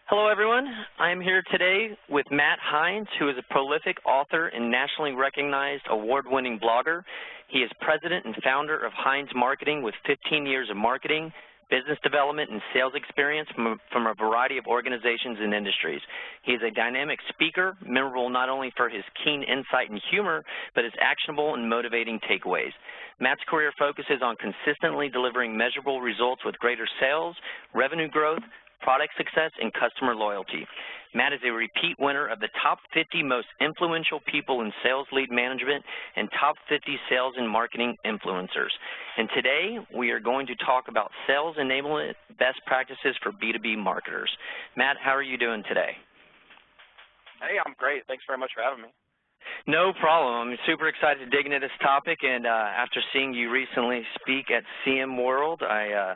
Hello, everyone. I am here today with Matt Heinz, who is a prolific author and nationally recognized award-winning blogger. He is president and founder of Heinz Marketing with 15 years of marketing, business development, and sales experience from a variety of organizations and industries. He is a dynamic speaker, memorable not only for his keen insight and humor, but his actionable and motivating takeaways. Matt's career focuses on consistently delivering measurable results with greater sales, revenue growth, product success, and customer loyalty. Matt is a repeat winner of the top 50 most influential people in sales lead management and top 50 sales and marketing influencers. And today, we are going to talk about sales enablement best practices for B2B marketers. Matt, how are you doing today? Hey, I'm great. Thanks very much for having me. No problem. I'm super excited to dig into this topic, and after seeing you recently speak at CM World, I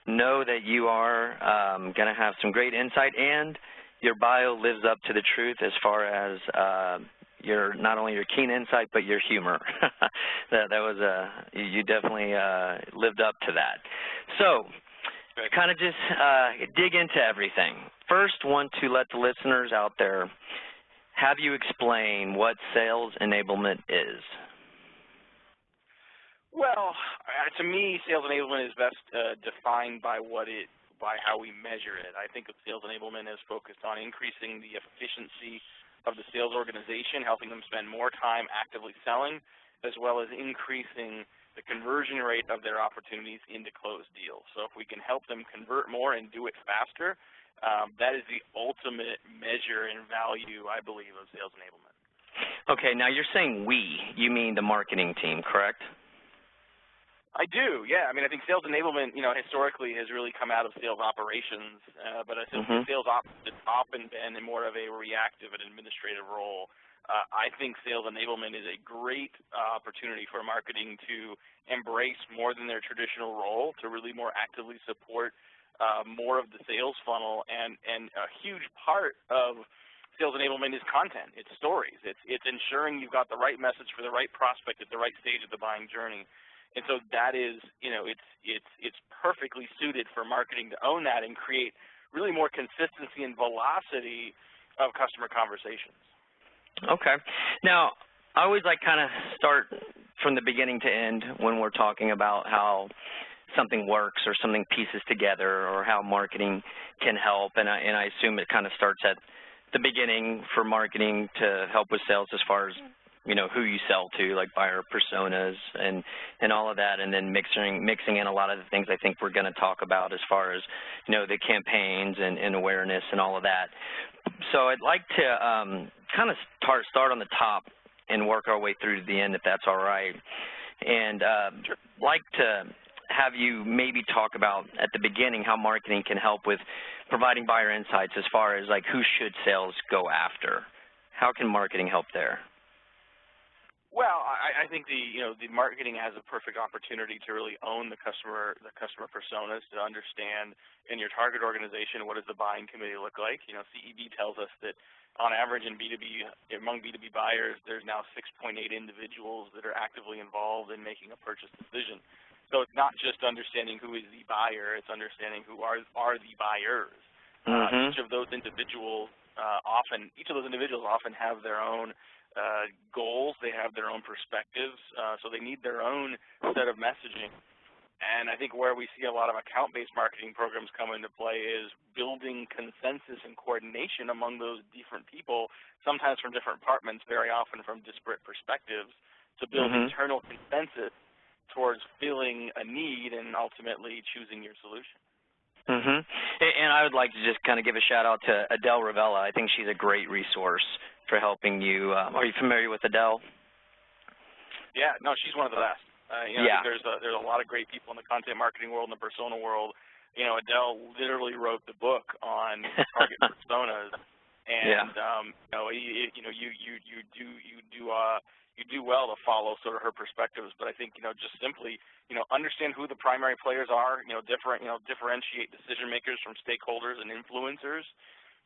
know that you are going to have some great insight, and your bio lives up to the truth as far as not only your keen insight, but your humor. You definitely lived up to that. So, kind of just dig into everything. First, want to let the listeners out there have you explain what sales enablement is. Well, to me, sales enablement is best defined by how we measure it. I think of sales enablement as focused on increasing the efficiency of the sales organization, helping them spend more time actively selling, as well as increasing the conversion rate of their opportunities into closed deals. So if we can help them convert more and do it faster, that is the ultimate measure and value, I believe, of sales enablement. Okay, now you're saying we. You mean the marketing team, correct? I do, yeah. I mean, I think sales enablement, historically has really come out of sales operations, but I think sales ops has often been in more of a reactive and administrative role. I think sales enablement is a great opportunity for marketing to embrace more than their traditional role, to really more actively support more of the sales funnel, and a huge part of sales enablement is content. It's stories. It's ensuring you've got the right message for the right prospect at the right stage of the buying journey. And so that is, it's perfectly suited for marketing to own that and create really more consistency and velocity of customer conversations. Okay. Now, I always like kind of start from the beginning to end when we're talking about how something works or something pieces together or how marketing can help, and I assume it kind of starts at the beginning for marketing to help with sales as far as who you sell to, like buyer personas and all of that, and then mixing in a lot of the things I think we're going to talk about as far as, the campaigns and awareness and all of that. So I'd like to kind of start on the top and work our way through to the end, if that's all right. And like to have you maybe talk about at the beginning how marketing can help with providing buyer insights as far as like who should sales go after. How can marketing help there? Well, I think the marketing has a perfect opportunity to really own the customer personas, to understand in your target organization what does the buying committee look like. CEB tells us that on average in B2B, among B2B buyers, there's now 6.8 individuals that are actively involved in making a purchase decision. So it's not just understanding who is the buyer, it's understanding who are the buyers. Each of those individuals often have their own goals, they have their own perspectives, so they need their own set of messaging. And I think where we see a lot of account-based marketing programs come into play is building consensus and coordination among those different people, sometimes from different departments, very often from disparate perspectives, to build internal consensus towards filling a need and ultimately choosing your solution. And I would like to just kind of give a shout-out to Adele Ravella. I think she's a great resource for helping you. Are you familiar with Adele? Yeah, no, she's one of the best. I think there's a lot of great people in the content marketing world and the persona world. Adele literally wrote the book on target personas, and you do well to follow sort of her perspectives. But I think just simply understand who the primary players are. Differentiate decision makers from stakeholders and influencers.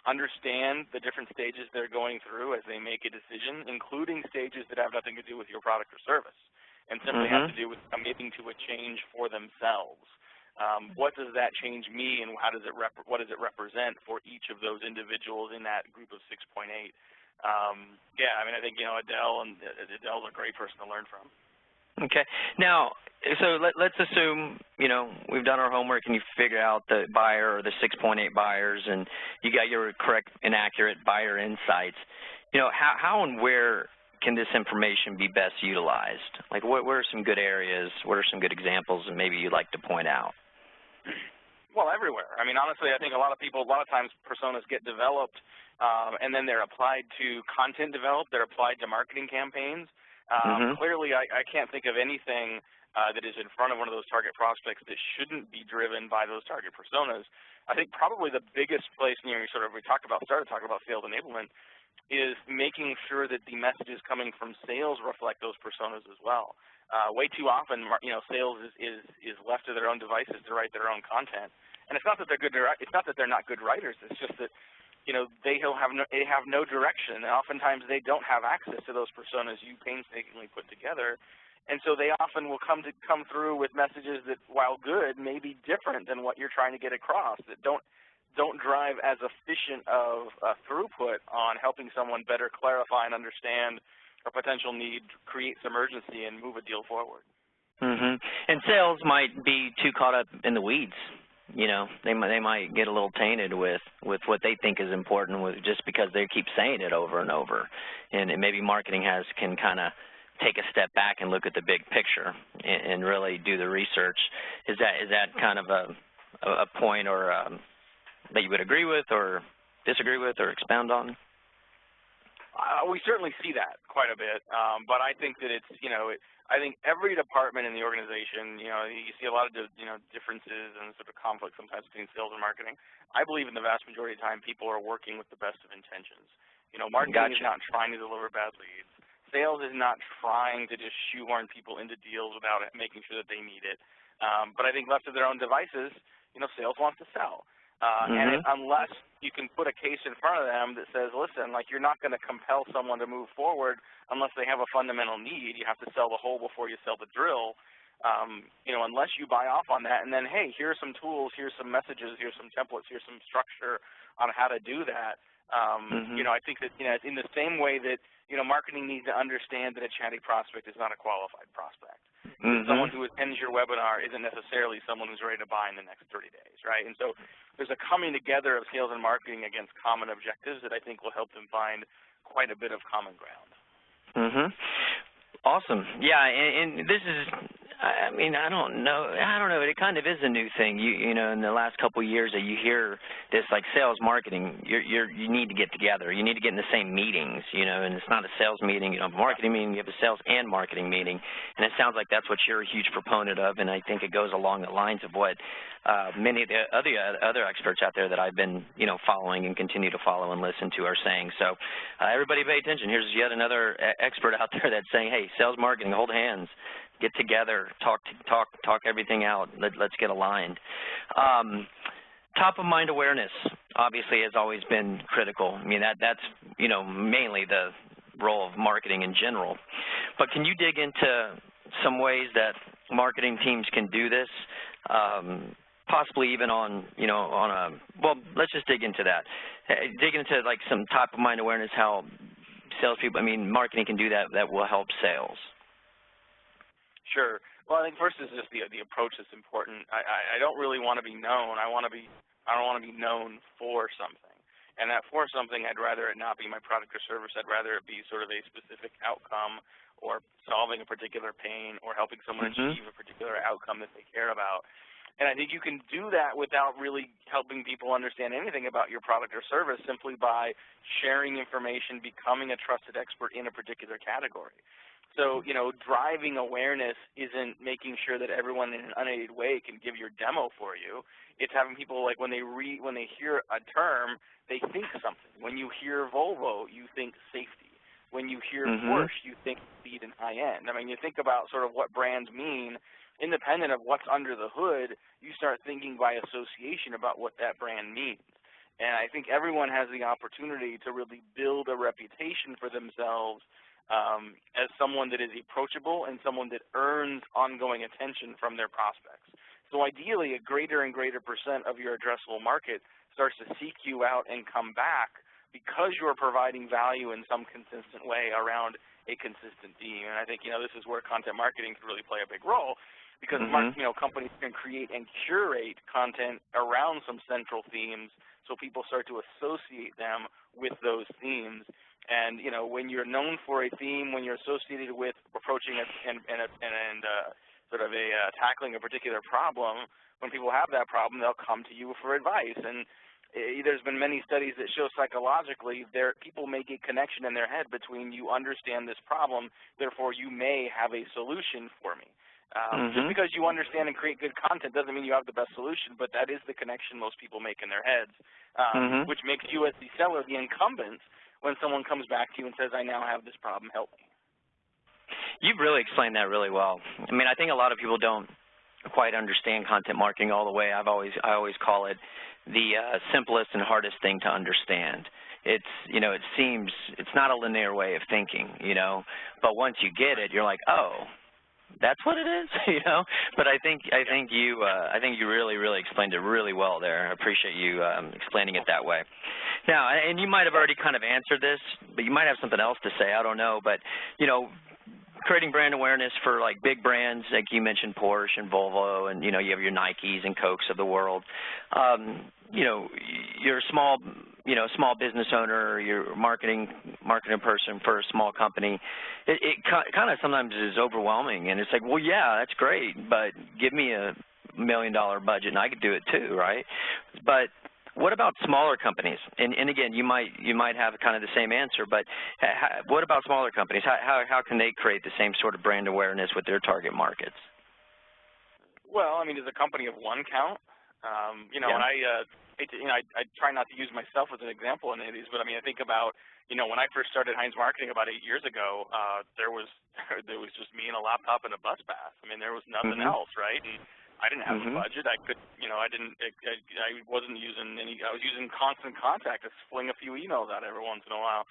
Understand the different stages they're going through as they make a decision, including stages that have nothing to do with your product or service, and simply have to do with committing to a change for themselves. what does that change me, and how does it what does it represent for each of those individuals in that group of 6.8? Yeah, I mean, I think, Adele's a great person to learn from. Okay. Now, so let's assume, we've done our homework and you figure out the buyer or the 6.8 buyers, and you got your correct and accurate buyer insights. How and where can this information be best utilized? Like, what are some good areas? What are some good examples that maybe you'd like to point out? Well, everywhere. I mean, honestly, I think a lot of times personas get developed, and then they're applied to content developed. They're applied to marketing campaigns. Clearly, I can't think of anything that is in front of one of those target prospects that shouldn't be driven by those target personas. I think probably the biggest place, we started talking about sales enablement, is making sure that the messages coming from sales reflect those personas as well. Way too often, sales is left to their own devices to write their own content, and it's not that they're not good writers. It's just that they have no direction, and oftentimes they don't have access to those personas you painstakingly put together, and so they often will come through with messages that, while good, may be different than what you're trying to get across, that don't drive as efficient of a throughput on helping someone better clarify and understand a potential need, create some urgency, and move a deal forward. And sales might be too caught up in the weeds. They might get a little tainted with what they think is important just because they keep saying it over and over. And maybe marketing can kind of take a step back and look at the big picture and really do the research. Is that kind of a point or that you would agree with or disagree with or expound on? We certainly see that quite a bit, but I think that I think every department in the organization, you see a lot of differences and sort of conflict sometimes between sales and marketing. I believe in the vast majority of the time people are working with the best of intentions. Marketing is not trying to deliver bad leads. Sales is not trying to just shoehorn people into deals without making sure that they need it. But I think left to their own devices, sales wants to sell. And unless you can put a case in front of them that says, listen, you're not going to compel someone to move forward unless they have a fundamental need. You have to sell the hole before you sell the drill. Unless you buy off on that, and then, hey, here's some tools, here's some messages, here's some templates, here's some structure on how to do that. I think that in the same way that marketing needs to understand that a chatty prospect is not a qualified prospect. Someone who attends your webinar isn't necessarily someone who's ready to buy in the next 30 days, right? And so there's a coming together of sales and marketing against common objectives that I think will help them find quite a bit of common ground. Awesome. Yeah, and this is, I mean, I don't know. It kind of is a new thing. In the last couple of years that you hear this, like sales marketing, you need to get together. You need to get in the same meetings, and it's not a sales meeting, a marketing meeting. You have a sales and marketing meeting, and it sounds like that's what you're a huge proponent of, and I think it goes along the lines of what many of the other experts out there that I've been, following and continue to follow and listen to are saying. So everybody pay attention. Here's yet another expert out there that's saying, hey, sales marketing, hold hands. Get together, talk everything out. Let's get aligned. Top of mind awareness, obviously, has always been critical. I mean, that's mainly the role of marketing in general. But can you dig into some ways that marketing teams can do this? Possibly even on well, let's just dig into that. Dig into like some top of mind awareness, how salespeople, marketing can do that will help sales. Sure. Well, I think first is just the approach that's important. I don't really want to be known. I don't want to be known for something. And that for something, I'd rather it not be my product or service. I'd rather it be sort of a specific outcome or solving a particular pain or helping someone achieve a particular outcome that they care about. And I think you can do that without really helping people understand anything about your product or service simply by sharing information, becoming a trusted expert in a particular category. So, driving awareness isn't making sure that everyone in an unaided way can give your demo for you. It's having people, like, when they hear a term, they think something. When you hear Volvo, you think safety. When you hear Porsche, you think speed and high end. You think about sort of what brands mean. Independent of what's under the hood, you start thinking by association about what that brand means. And I think everyone has the opportunity to really build a reputation for themselves as someone that is approachable and someone that earns ongoing attention from their prospects. So ideally, a greater and greater percent of your addressable market starts to seek you out and come back because you're providing value in some consistent way around a consistent theme. And I think, this is where content marketing can really play a big role, because companies can create and curate content around some central themes, so people start to associate them with those themes. And when you're known for a theme, when you're associated with approaching it and tackling a particular problem, when people have that problem, they'll come to you for advice. And there's been many studies that show psychologically people make a connection in their head between you understand this problem, therefore you may have a solution for me. Just because you understand and create good content doesn't mean you have the best solution, but that is the connection most people make in their heads, which makes you as the seller the incumbent when someone comes back to you and says, I now have this problem, help me. You've really explained that really well. I mean, I think a lot of people don't quite understand content marketing all the way. I always call it the simplest and hardest thing to understand. It seems it's not a linear way of thinking, but once you get it, you're like, oh, that's what it is, But I think you really explained it really well there. I appreciate you explaining it that way. Now, and you might have already kind of answered this, but you might have something else to say. I don't know, but creating brand awareness for like big brands, like you mentioned Porsche and Volvo, and you have your Nikes and Cokes of the world. You're a small business owner, or you're a marketing person for a small company. It kind of sometimes is overwhelming, and it's like, well, yeah, that's great, but give me $1 million budget, and I could do it too, right? But what about smaller companies? And again, you might have kind of the same answer, but what about smaller companies? How can they create the same sort of brand awareness with their target markets? Well, I mean, does a company of one count? And I try not to use myself as an example in any of these, but I mean, I think about, when I first started Heinz Marketing about 8 years ago, there was just me and a laptop and a bus pass. I mean, there was nothing else, right? And I didn't have a budget. I wasn't using any. I was using Constant Contact, just fling a few emails out every once in a while.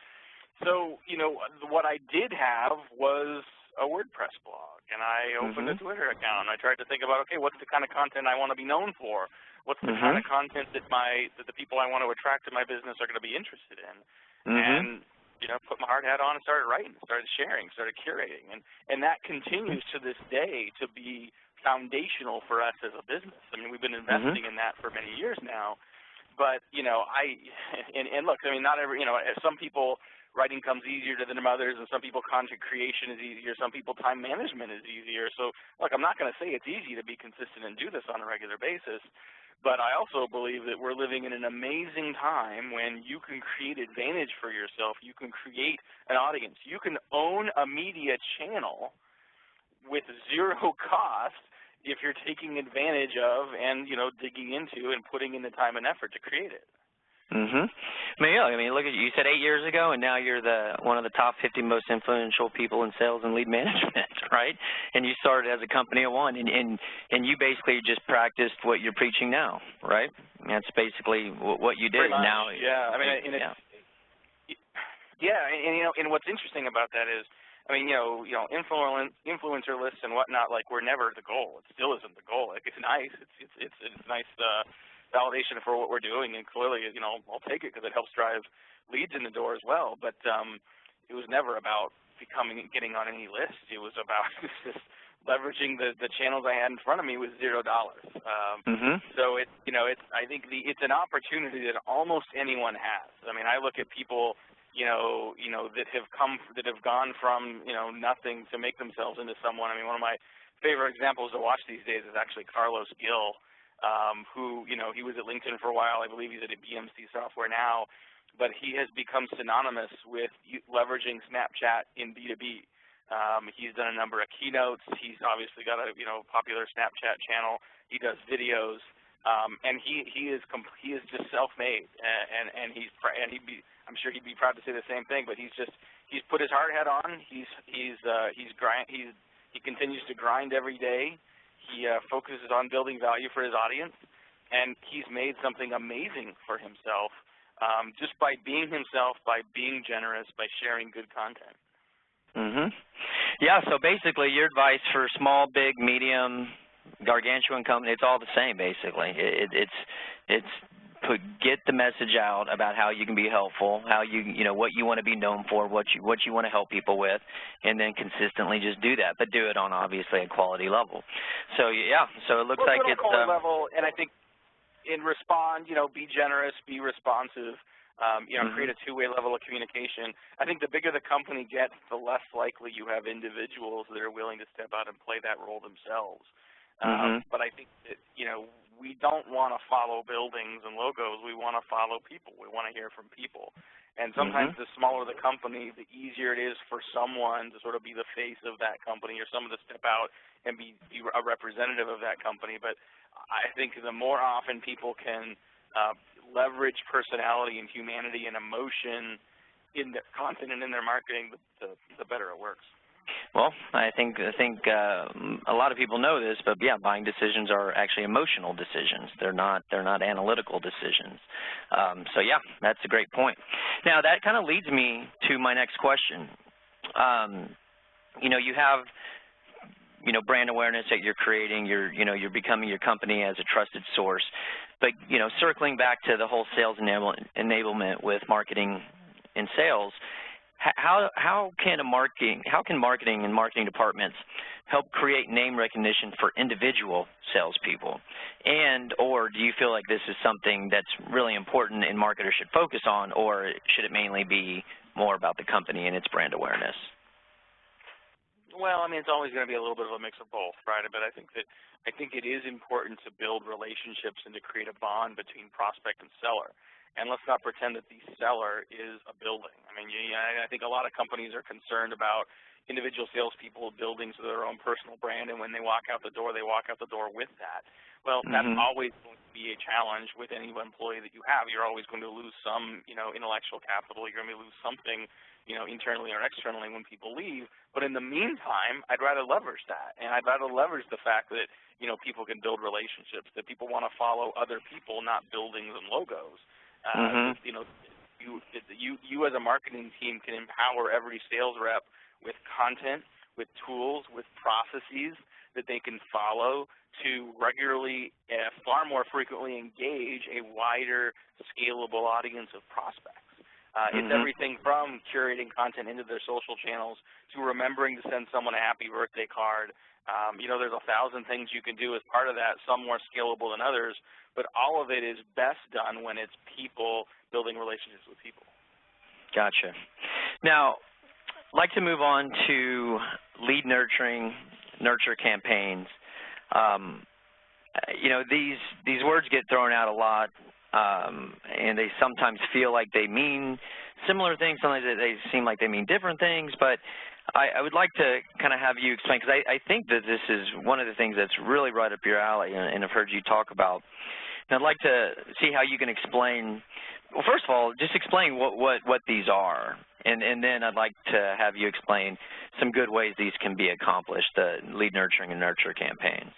So, what I did have was a WordPress blog, and I opened a Twitter account, and I tried to think about, okay, what's the kind of content I want to be known for? What's the kind of content that the people I want to attract to my business are going to be interested in? And, put my hard hat on and started writing, started sharing, started curating. And that continues to this day to be foundational for us as a business. I mean, we've been investing in that for many years now. But, look, I mean, not every, some people writing comes easier to them others, and some people content creation is easier, some people time management is easier. So, look, I'm not going to say it's easy to be consistent and do this on a regular basis, but I also believe that we're living in an amazing time when you can create advantage for yourself. You can create an audience. You can own a media channel with zero cost if you're taking advantage of and, digging into and putting in the time and effort to create it. I mean, look at you said 8 years ago, and now you're one of the top 50 most influential people in sales and lead management, right? And you started as a company of one, and you basically just practiced what you're preaching now, right? And that's basically what you did. Now, yeah. I mean, and what's interesting about that is, I mean, influencer lists and whatnot, like, were never the goal. It still isn't the goal. Like, it's nice. It's nice validation for what we're doing, and clearly, I'll take it because it helps drive leads in the door as well. But it was never about getting on any list. It was about just leveraging the channels I had in front of me with $0. So I think it's an opportunity that almost anyone has. I mean, I look at people, that have gone from nothing to make themselves into someone. I mean, one of my favorite examples to watch these days is actually Carlos Gil, who he was at LinkedIn for a while. I believe he's at BMC Software now, but he has become synonymous with leveraging Snapchat in B2B. He's done a number of keynotes. He's obviously got a popular Snapchat channel. He does videos, and he is just self-made, and I'm sure he'd be proud to say the same thing. But he's put his hard hat on. He continues to grind every day. He focuses on building value for his audience, and he's made something amazing for himself just by being himself, by being generous, by sharing good content. Yeah, so basically your advice for small, big, medium, gargantuan company, it's all the same basically. Get the message out about how you can be helpful, how what you want to be known for, what you want to help people with, and then consistently just do that, but do it on obviously a quality level. So yeah, so it looks like it's quality level, and I think in respond, be generous, be responsive. Create a two-way level of communication. I think the bigger the company gets, the less likely you have individuals that are willing to step out and play that role themselves. But I think that, we don't want to follow buildings and logos. We want to follow people. We want to hear from people. And sometimes the smaller the company, the easier it is for someone to sort of be the face of that company or someone to step out and be a representative of that company. But I think the more often people can leverage personality and humanity and emotion in their content and in their marketing, the better it works. Well, I think a lot of people know this, but yeah, buying decisions are actually emotional decisions. They're not analytical decisions. So yeah, that's a great point. Now that kind of leads me to my next question. You have brand awareness that you're creating. You're becoming your company as a trusted source. But circling back to the whole sales enablement with marketing and sales, how can marketing and marketing departments help create name recognition for individual salespeople? Or do you feel like this is something that's really important and marketers should focus on, or should it mainly be more about the company and its brand awareness? Well, I mean, it's always going to be a little bit of a mix of both, right? But I think it is important to build relationships and to create a bond between prospect and seller. And let's not pretend that the seller is a building. I mean, I think a lot of companies are concerned about individual salespeople building to their own personal brand, and when they walk out the door, they walk out the door with that. Well, that's always going to be a challenge with any employee that you have. You're always going to lose some, intellectual capital. You're going to lose something, internally or externally when people leave. But in the meantime, I'd rather leverage that, and I'd rather leverage the fact that, people can build relationships, that people want to follow other people, not buildings and logos. You as a marketing team can empower every sales rep with content, with tools, with processes that they can follow to regularly, far more frequently engage a wider, scalable audience of prospects. It's everything from curating content into their social channels to remembering to send someone a happy birthday card. There's 1,000 things you can do as part of that, some more scalable than others, but all of it is best done when it's people building relationships with people. Gotcha. Now, I'd like to move on to lead nurture campaigns. These words get thrown out a lot, and they sometimes feel like they mean similar things. Sometimes they seem like they mean different things, but I would like to kind of have you explain, because I think that this is one of the things that's really right up your alley, and I've heard you talk about. And I'd like to see how you can explain. Well, first of all, just explain what these are, and then I'd like to have you explain some good ways these can be accomplished, the lead nurturing and nurture campaigns.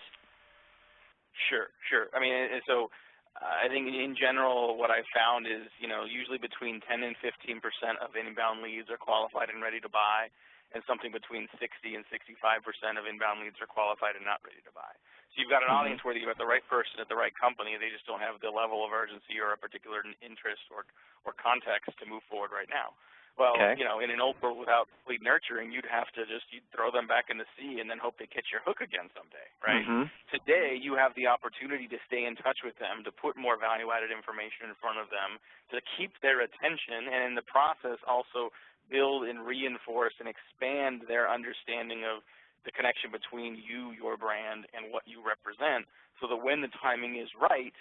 Sure. I mean, so I think in general what I've found is, usually between 10 and 15% of inbound leads are qualified and ready to buy, and something between 60 and 65% of inbound leads are qualified and not ready to buy. So you've got an audience where you've got the right person at the right company, they just don't have the level of urgency or a particular interest or context to move forward right now. Well, in an old world without lead nurturing, you'd have to you'd throw them back in the sea and then hope they catch your hook again someday, right? Today, you have the opportunity to stay in touch with them, to put more value-added information in front of them, to keep their attention, and in the process also build and reinforce and expand their understanding of the connection between you, your brand, and what you represent, so that when the timing is right,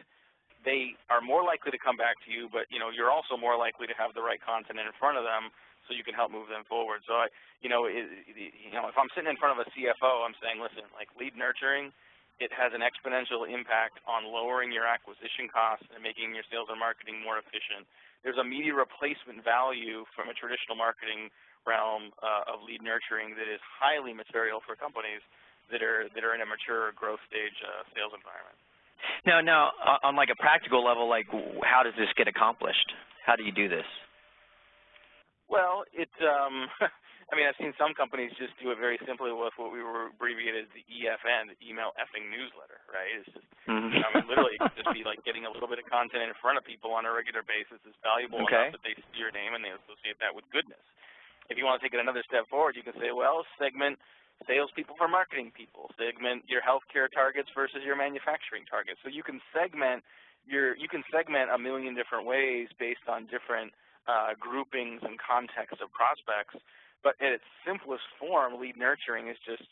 they are more likely to come back to you, but you're also more likely to have the right content in front of them so you can help move them forward. So if I'm sitting in front of a CFO, I'm saying, listen, like lead nurturing, it has an exponential impact on lowering your acquisition costs and making your sales and marketing more efficient. There's a media replacement value from a traditional marketing realm of lead nurturing that is highly material for companies that are in a mature growth stage sales environment. Now, on like a practical level, like how does this get accomplished? How do you do this? Well, I mean, I've seen some companies just do it very simply with what we were abbreviated as the EFN, the email effing newsletter, right? It's just, I mean, literally, it could just be like getting a little bit of content in front of people on a regular basis is valuable enough that they see your name and they associate that with goodness. If you want to take it another step forward, you can say, well, segment salespeople for marketing people, segment your healthcare targets versus your manufacturing targets. So you can segment a million different ways based on different groupings and context of prospects. But in its simplest form, lead nurturing is just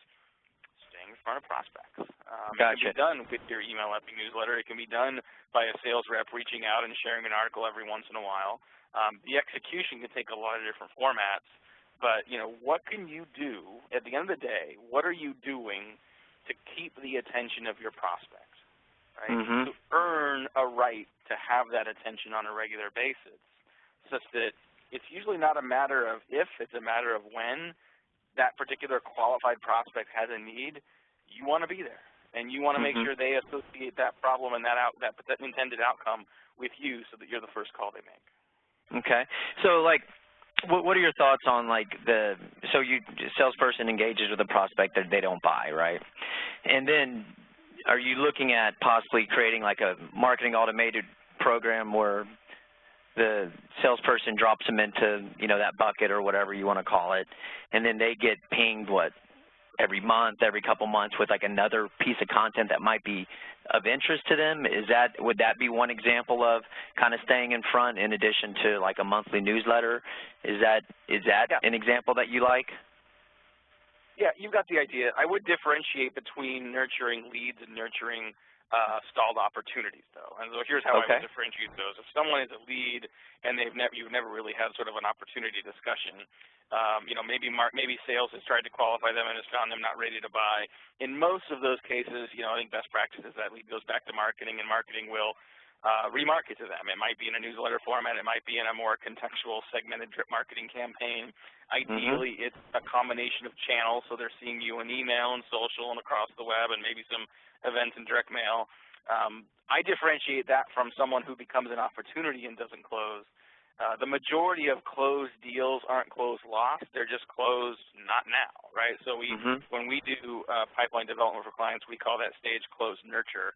staying in front of prospects. It can be done with your email effing newsletter. It can be done by a sales rep reaching out and sharing an article every once in a while. The execution can take a lot of different formats. But, you know, what can you do at the end of the day? What are you doing to keep the attention of your prospects, right? To earn a right to have that attention on a regular basis, such that it's usually not a matter of if, it's a matter of when that particular qualified prospect has a need. You want to be there, and you want to make sure they associate that problem and that intended outcome with you so that you're the first call they make. Okay. So, like, what are your thoughts on, like, salesperson engages with a prospect that they don't buy, right? And then are you looking at possibly creating, like, a marketing automated program where the salesperson drops them into, you know, that bucket or whatever you want to call it, and then they get pinged, every month, every couple months with, like, another piece of content that might be of interest to them? Would that be one example of kind of staying in front in addition to, like, a monthly newsletter? Is that an example that you like? Yeah, you've got the idea. I would differentiate between nurturing leads and nurturing stalled opportunities, though. And so here's how I would differentiate those. If someone is a lead and you've never really had sort of an opportunity discussion, you know, maybe sales has tried to qualify them and has found them not ready to buy. In most of those cases, you know, I think best practice is that lead goes back to marketing, and marketing will remarket to them. It might be in a newsletter format. It might be in a more contextual, segmented drip marketing campaign. Ideally, it's a combination of channels, so they're seeing you in email and social and across the web and maybe some events and direct mail. I differentiate that from someone who becomes an opportunity and doesn't close. The majority of closed deals aren't closed lost. They're just closed not now, right? So when we do pipeline development for clients, we call that stage close nurture.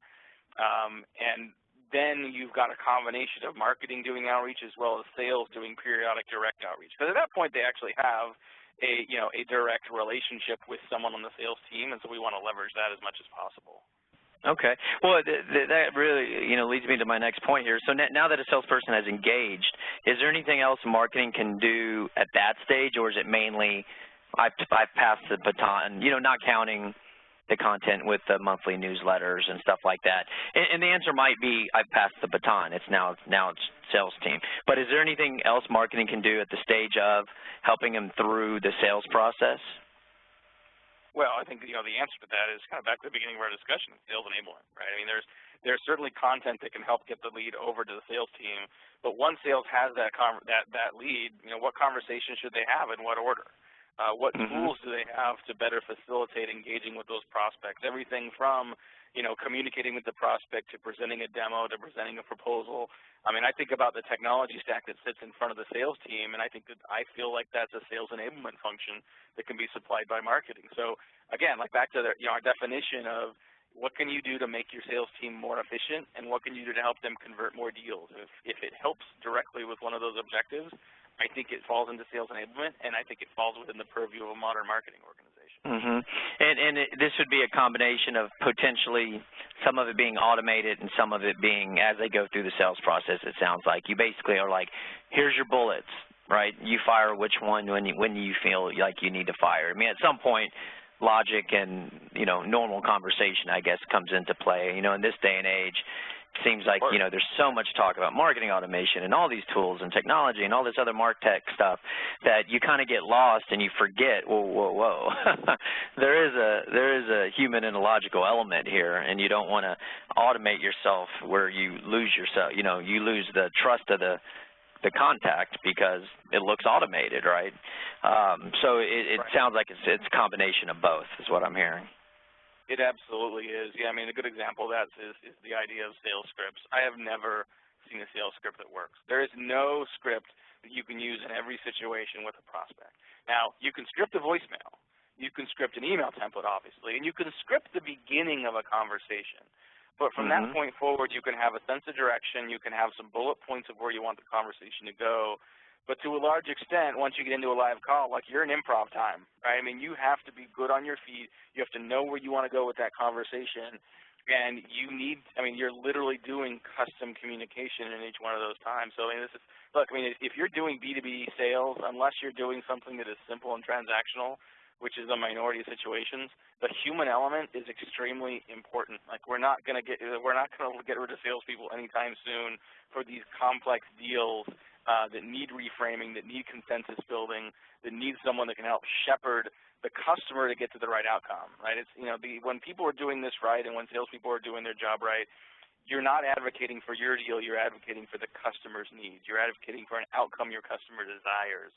And then you've got a combination of marketing doing outreach as well as sales doing periodic direct outreach. Because at that point, they actually have a direct relationship with someone on the sales team, and so we want to leverage that as much as possible. Okay. Well, that really, you know, leads me to my next point here. So now that a salesperson has engaged, is there anything else marketing can do at that stage, or is it mainly I've passed the baton, you know, not counting the content with the monthly newsletters and stuff like that? And the answer might be I've passed the baton. It's now it's sales team. But is there anything else marketing can do at the stage of helping them through the sales process? Well, I think, you know, the answer to that is kind of back to the beginning of our discussion, sales enablement, right? I mean, there's certainly content that can help get the lead over to the sales team, but once sales has that lead, you know, what conversation should they have in what order? What tools do they have to better facilitate engaging with those prospects? Everything from, you know, communicating with the prospect to presenting a demo to presenting a proposal. I mean, I think about the technology stack that sits in front of the sales team, and I feel like that's a sales enablement function that can be supplied by marketing. So again, like back to our definition of what can you do to make your sales team more efficient, and what can you do to help them convert more deals? If it helps directly with one of those objectives, I think it falls into sales enablement, and I think it falls within the purview of a modern marketing organization. This would be a combination of potentially some of it being automated and some of it being as they go through the sales process. It sounds like you basically are like, here's your bullets, right? You fire which one when you feel like you need to fire. I mean, at some point, logic and, you know, normal conversation, I guess, comes into play. You know, in this day and age, it seems like, you know, there's so much talk about marketing automation and all these tools and technology and all this other MarTech stuff that you kind of get lost and you forget, whoa. there is a human and a logical element here, and you don't want to automate yourself where you lose yourself, you know, you lose the trust of the contact because it looks automated, right? So it sounds like it's a combination of both is what I'm hearing. It absolutely is. Yeah, I mean, a good example of that is the idea of sales scripts. I have never seen a sales script that works. There is no script that you can use in every situation with a prospect. Now, you can script a voicemail. You can script an email template, obviously, and you can script the beginning of a conversation. But from that point forward, you can have a sense of direction. You can have some bullet points of where you want the conversation to go. But to a large extent, once you get into a live call, like you're in improv time, right? I mean, you have to be good on your feet. You have to know where you want to go with that conversation. And you need, I mean, you're literally doing custom communication in each one of those times. So, I mean, this is, look, I mean, if you're doing B2B sales, unless you're doing something that is simple and transactional, which is a minority of situations, the human element is extremely important. Like we're not going to get rid of salespeople anytime soon for these complex deals that need reframing, that need consensus building, that need someone that can help shepherd the customer to get to the right outcome. Right? It's when people are doing this right and when salespeople are doing their job right, you're not advocating for your deal. You're advocating for the customer's needs. You're advocating for an outcome your customer desires.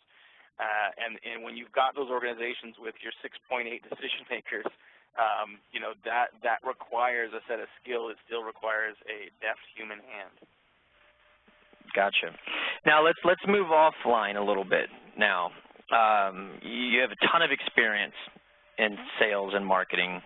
And when you've got those organizations with your 6.8 decision makers, that requires a set of skill. It still requires a deft human hand. Gotcha. Now let's move offline a little bit. Now you have a ton of experience in sales and marketing,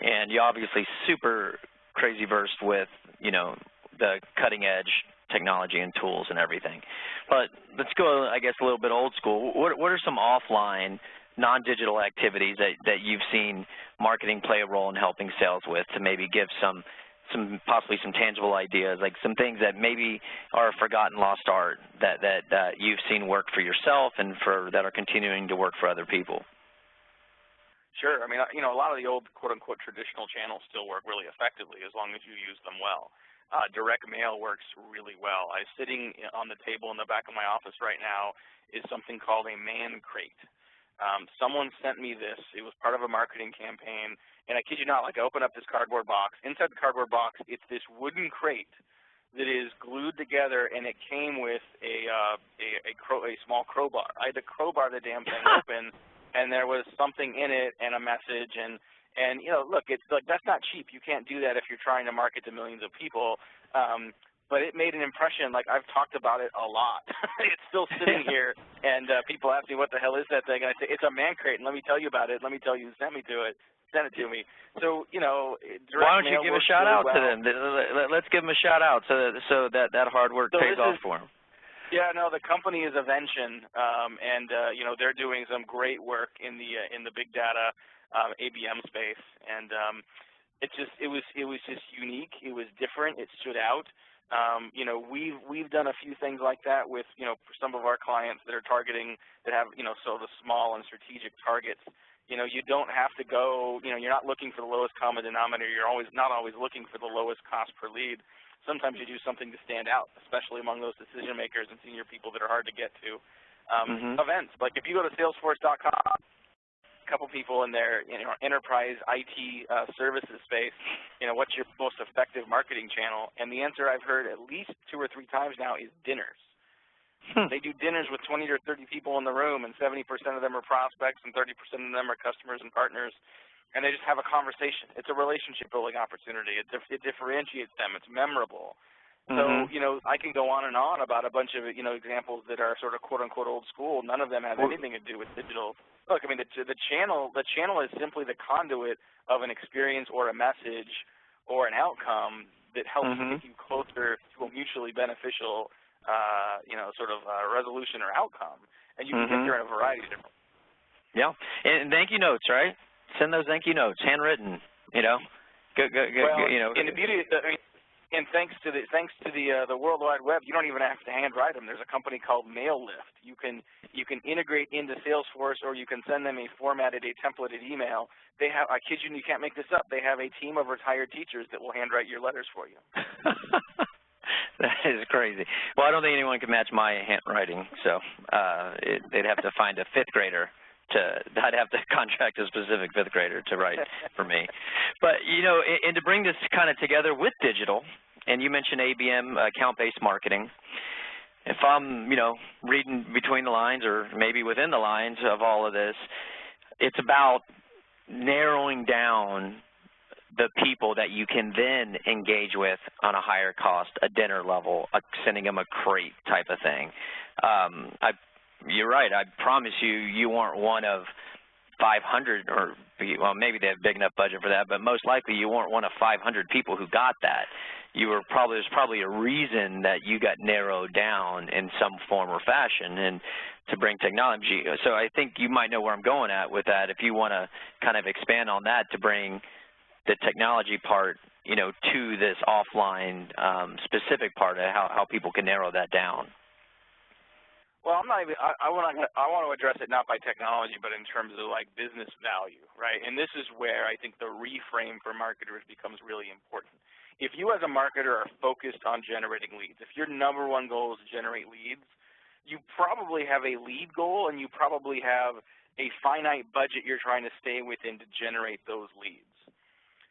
and you're obviously super crazy versed with the cutting edge technology and tools and everything. But let's go, I guess, a little bit old school. What are some offline, non-digital activities that you've seen marketing play a role in helping sales with to maybe give some possibly some tangible ideas, like some things that maybe are forgotten lost art that you've seen work for yourself and that are continuing to work for other people? Sure. I mean, a lot of the old quote-unquote traditional channels still work really effectively as long as you use them well. Direct mail works really well. Sitting on the table in the back of my office right now is something called a man crate. Someone sent me this. It was part of a marketing campaign, and I kid you not, like I open up this cardboard box. Inside the cardboard box, it's this wooden crate that is glued together, and it came with a small crowbar. I had to crowbar the damn thing open, and there was something in it and a message and look, it's like that's not cheap. You can't do that if you're trying to market to millions of people. But it made an impression. Like I've talked about it a lot. It's still sitting here, and people ask me what the hell is that thing, and I say it's a man crate. And let me tell you about it. Let me tell you who sent it to me. So why don't you give a shout out to them? Let's give them a shout out so that hard work pays off for them. Yeah, no, the company is Avention, and they're doing some great work in the big data ABM space, and it was just unique. It was different. It stood out. We've done a few things like that with for some of our clients that are targeting that have sort of small and strategic targets. You don't have to go. You're not looking for the lowest common denominator. You're not always looking for the lowest cost per lead. Sometimes you do something to stand out, especially among those decision makers and senior people that are hard to get to. Events, like if you go to Salesforce.com, a couple people in their enterprise IT services space, what's your most effective marketing channel? And the answer I've heard at least 2 or 3 times now is dinners. They do dinners with 20 or 30 people in the room, and 70% of them are prospects and 30% of them are customers and partners. And they just have a conversation. It's a relationship-building opportunity. It differentiates them. It's memorable. So, I can go on and on about a bunch of, examples that are sort of quote-unquote old school. None of them have anything to do with digital. Look, I mean, the channel is simply the conduit of an experience or a message or an outcome that helps get you closer to a mutually beneficial, resolution or outcome. And you can get there in a variety of different ways. Yeah, and thank you notes, right? Send those thank you notes, handwritten. Go. Well, in the beauty, and thanks to the World Wide Web, you don't even have to handwrite them. There's a company called MailLift. You can integrate into Salesforce, or you can send them a formatted, a templated email. They have, I kid you, you can't make this up. They have a team of retired teachers that will handwrite your letters for you. That is crazy. Well, I don't think anyone can match my handwriting, so they'd have to find a 5th grader. I'd have to contract a specific 5th grader to write for me. But, and to bring this kind of together with digital, and you mentioned ABM, account-based marketing. If I'm, reading between the lines or maybe within the lines of all of this, it's about narrowing down the people that you can then engage with on a higher cost, a dinner level, sending them a crate type of thing. You're right. I promise you, you weren't one of 500, or well, maybe they have a big enough budget for that, but most likely you weren't one of 500 people who got that. There's probably a reason that you got narrowed down in some form or fashion, and to bring technology. So I think you might know where I'm going at with that. If you want to kind of expand on that to bring the technology part, to this offline specific part of how people can narrow that down. Well, I'm not even. I want to address it not by technology, but in terms of like business value, right? And this is where I think the reframe for marketers becomes really important. If you as a marketer are focused on generating leads, if your number one goal is to generate leads, you probably have a lead goal and you probably have a finite budget you're trying to stay within to generate those leads.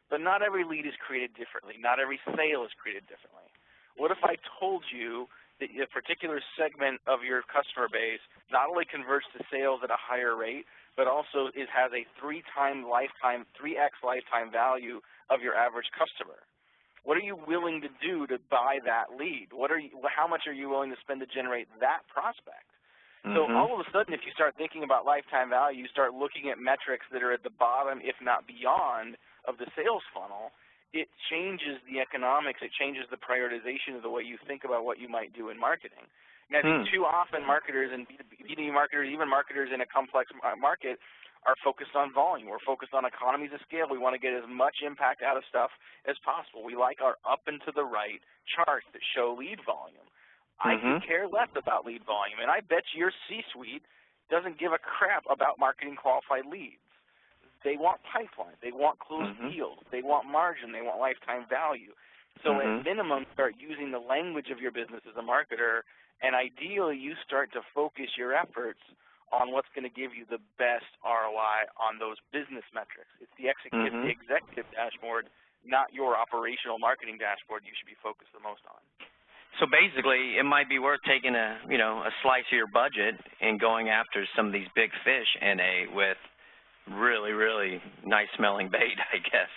But not every lead is created differently. Not every sale is created differently. What if I told you that a particular segment of your customer base not only converts to sales at a higher rate, but also has a 3x lifetime value of your average customer? What are you willing to do to buy that lead? How much are you willing to spend to generate that prospect? So all of a sudden, if you start thinking about lifetime value, you start looking at metrics that are at the bottom, if not beyond, of the sales funnel. It changes the economics. It changes the prioritization of the way you think about what you might do in marketing. And I think too often marketers and B2B marketers, even marketers in a complex market, are focused on volume. We're focused on economies of scale. We want to get as much impact out of stuff as possible. We like our up and to the right charts that show lead volume. I could care less about lead volume, and I bet your C-suite doesn't give a crap about marketing qualified leads. They want pipeline. They want closed deals. They want margin. They want lifetime value. So at minimum, start using the language of your business as a marketer, and ideally you start to focus your efforts on what's going to give you the best ROI on those business metrics. It's the executive dashboard, not your operational marketing dashboard you should be focused the most on. So basically, it might be worth taking a slice of your budget and going after some of these big fish with really, really nice smelling bait, I guess.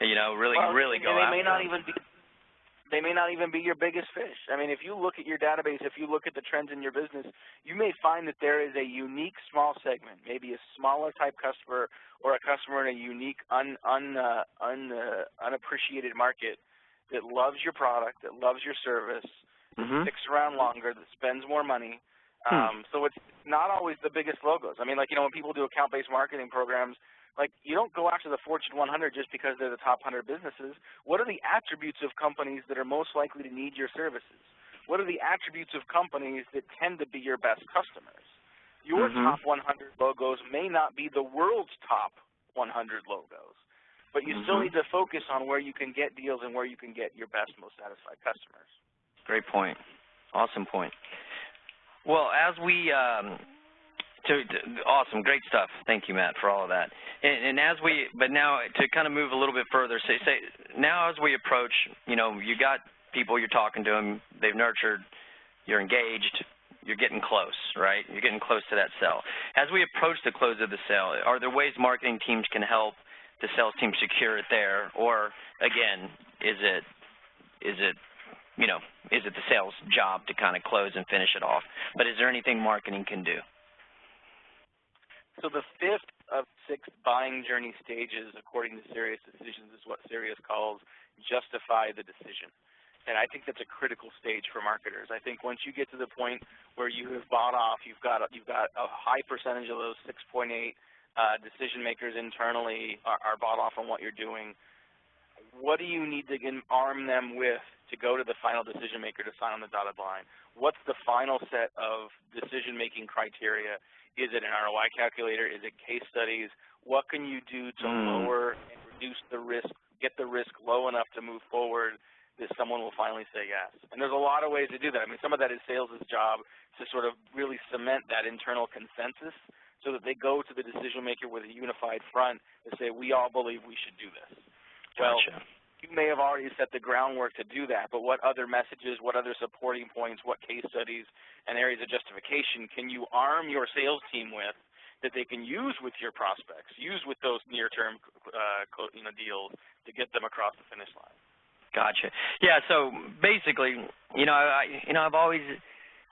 Really go after them. They may not even be your biggest fish. I mean, if you look at your database, if you look at the trends in your business, you may find that there is a unique small segment, maybe a smaller type customer or a customer in a unique unappreciated market that loves your product, that loves your service, that sticks around longer, that spends more money. So it's not always the biggest logos. I mean, when people do account-based marketing programs, you don't go after the Fortune 100 just because they're the top 100 businesses. What are the attributes of companies that are most likely to need your services? What are the attributes of companies that tend to be your best customers? Your top 100 logos may not be the world's top 100 logos, but you still need to focus on where you can get deals and where you can get your best, most satisfied customers. Great point. Awesome point. Well, as we awesome, great stuff. Thank you, Matt, for all of that. And but now to kind of move a little bit further, now as we approach, you got people, you're talking to them, they've nurtured, you're engaged, you're getting close, right? You're getting close to that sale. As we approach the close of the sale, are there ways marketing teams can help the sales team secure it there, or again, is it the sales job to kind of close and finish it off? But is there anything marketing can do? So the fifth of 6 buying journey stages, according to Serious Decisions, is what Serious calls justify the decision. And I think that's a critical stage for marketers. I think once you get to the point where you have bought off, you've got a high percentage of those 6.8 decision makers internally are bought off on what you're doing. What do you need to arm them with to go to the final decision maker to sign on the dotted line? What's the final set of decision-making criteria? Is it an ROI calculator? Is it case studies? What can you do to lower and reduce the risk, get the risk low enough to move forward that someone will finally say yes? And there's a lot of ways to do that. I mean, some of that is sales' job to sort of really cement that internal consensus so that they go to the decision maker with a unified front and say, we all believe we should do this. Gotcha. Well, you may have already set the groundwork to do that, but what other messages, what other supporting points, what case studies and areas of justification can you arm your sales team with that they can use with your prospects, use with those near-term deals to get them across the finish line? Gotcha. Yeah, so basically, I've always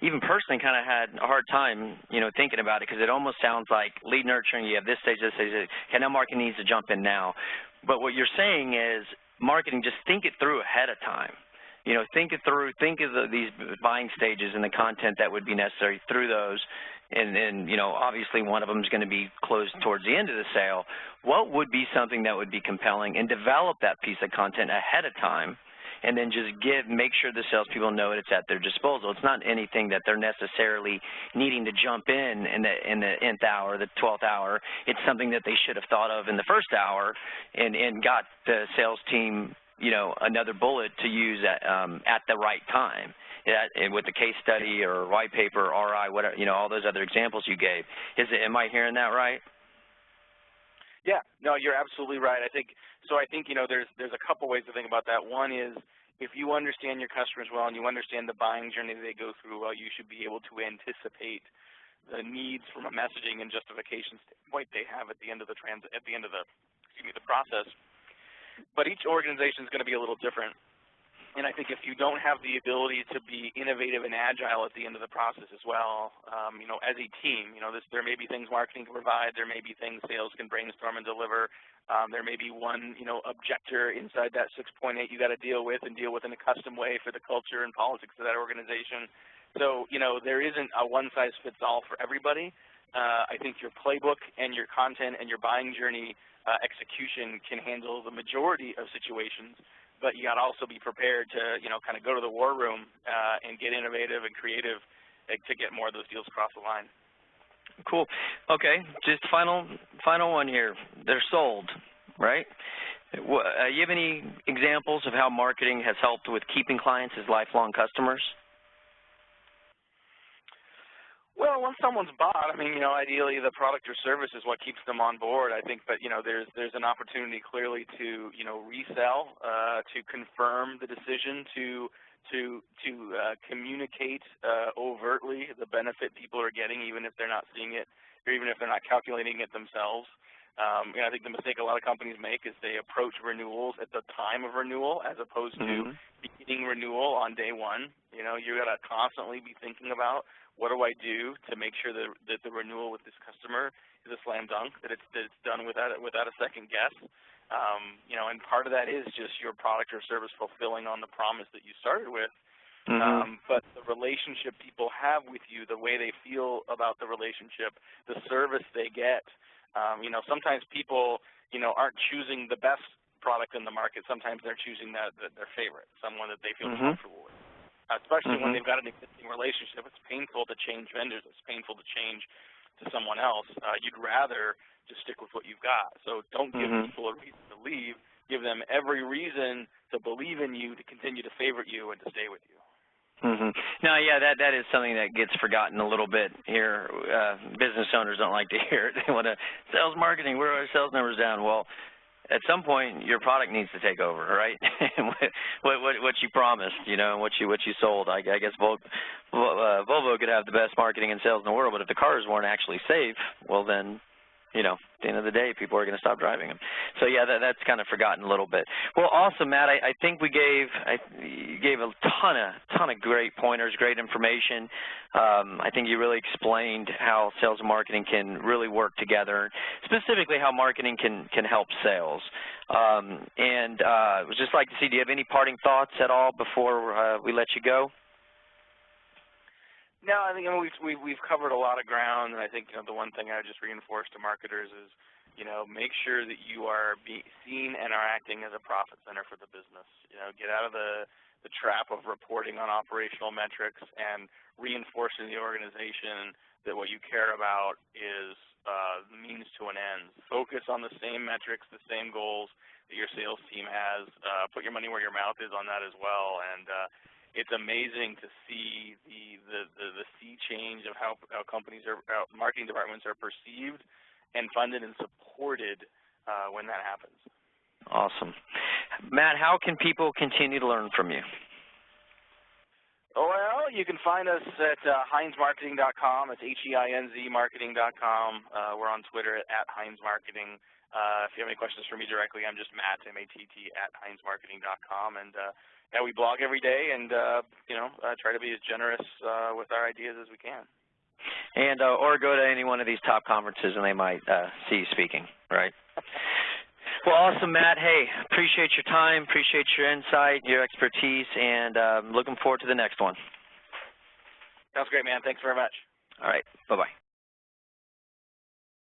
even personally kind of had a hard time, thinking about it, because it almost sounds like lead nurturing, you have this stage, okay, now marketing needs to jump in now. But what you're saying is marketing, just think it through ahead of time. Think it through, think of these buying stages and the content that would be necessary through those. And obviously one of them is going to be closed towards the end of the sale. What would be something that would be compelling, and develop that piece of content ahead of time, and then just make sure the salespeople know it's at their disposal. It's not anything that they're necessarily needing to jump in the nth hour, the 12th hour. It's something that they should have thought of in the first hour, and got the sales team, another bullet to use at the right time. With the case study or white paper, RI, whatever, all those other examples you gave. Am I hearing that right? Yeah, no, you're absolutely right. I think there's a couple ways to think about that. One is, if you understand your customers well and you understand the buying journey they go through well, you should be able to anticipate the needs from a messaging and justification standpoint they have at the end of the process. But each organization is going to be a little different. And I think if you don't have the ability to be innovative and agile at the end of the process as well, as a team, there may be things marketing can provide, there may be things sales can brainstorm and deliver, there may be one, objector inside that 6.8 you got to deal with in a custom way for the culture and politics of that organization. So, there isn't a one-size-fits-all for everybody. I think your playbook and your content and your buying journey execution can handle the majority of situations. But you got to also be prepared to, kind of go to the war room and get innovative and creative to get more of those deals across the line. Cool. Okay, just final one here. They're sold, right? You have any examples of how marketing has helped with keeping clients as lifelong customers? Well, once someone's bought, ideally the product or service is what keeps them on board, I think. But, there's an opportunity clearly to, resell, to confirm the decision, to communicate overtly the benefit people are getting, even if they're not seeing it, or even if they're not calculating it themselves. I think the mistake a lot of companies make is they approach renewals at the time of renewal as opposed to beginning renewal on day one. You got to constantly be thinking about, what do I do to make sure that the renewal with this customer is a slam dunk, that it's done without a second guess. And part of that is just your product or service fulfilling on the promise that you started with. But the relationship people have with you, the way they feel about the relationship, the service they get. Sometimes people, aren't choosing the best product in the market. Sometimes they're choosing their favorite, someone that they feel comfortable with. Especially when they've got an existing relationship. It's painful to change vendors. It's painful to change to someone else. You'd rather just stick with what you've got. So don't give people a reason to leave. Give them every reason to believe in you, to continue to favorite you, and to stay with you. No, yeah, that is something that gets forgotten a little bit here. Business owners don't like to hear it. They want to, sales marketing, where are our sales numbers down? Well, at some point, your product needs to take over, right? what you promised, and what you sold. I guess Volvo could have the best marketing and sales in the world, but if the cars weren't actually safe, well then, at the end of the day, people are going to stop driving them. So yeah, that's kind of forgotten a little bit. Well, awesome, Matt. I think you gave a ton of great pointers, great information. I think you really explained how sales and marketing can really work together, specifically how marketing can help sales. And I would just like to see, do you have any parting thoughts at all before we let you go? No, I think we've covered a lot of ground, and I think the one thing I would just reinforce to marketers is, make sure that you are seen and are acting as a profit center for the business. Get out of the trap of reporting on operational metrics and reinforcing the organization that what you care about is the means to an end. Focus on the same metrics, the same goals that your sales team has. Put your money where your mouth is on that as well, and it's amazing to see the sea change of how companies how marketing departments are perceived and funded and supported when that happens. Awesome. Matt, how can people continue to learn from you? Well, you can find us at HeinzMarketing.com. It's HEINZ Marketing.com. We're on Twitter at Heinz Marketing. If you have any questions for me directly, I'm just Matt, M-A-T-T, at HeinzMarketing.com. And we blog every day and, try to be as generous with our ideas as we can. And or go to any one of these top conferences and they might see you speaking, right? Well, awesome, Matt. Hey, appreciate your time, appreciate your insight, your expertise, and looking forward to the next one. Sounds great, man. Thanks very much. All right. Bye-bye.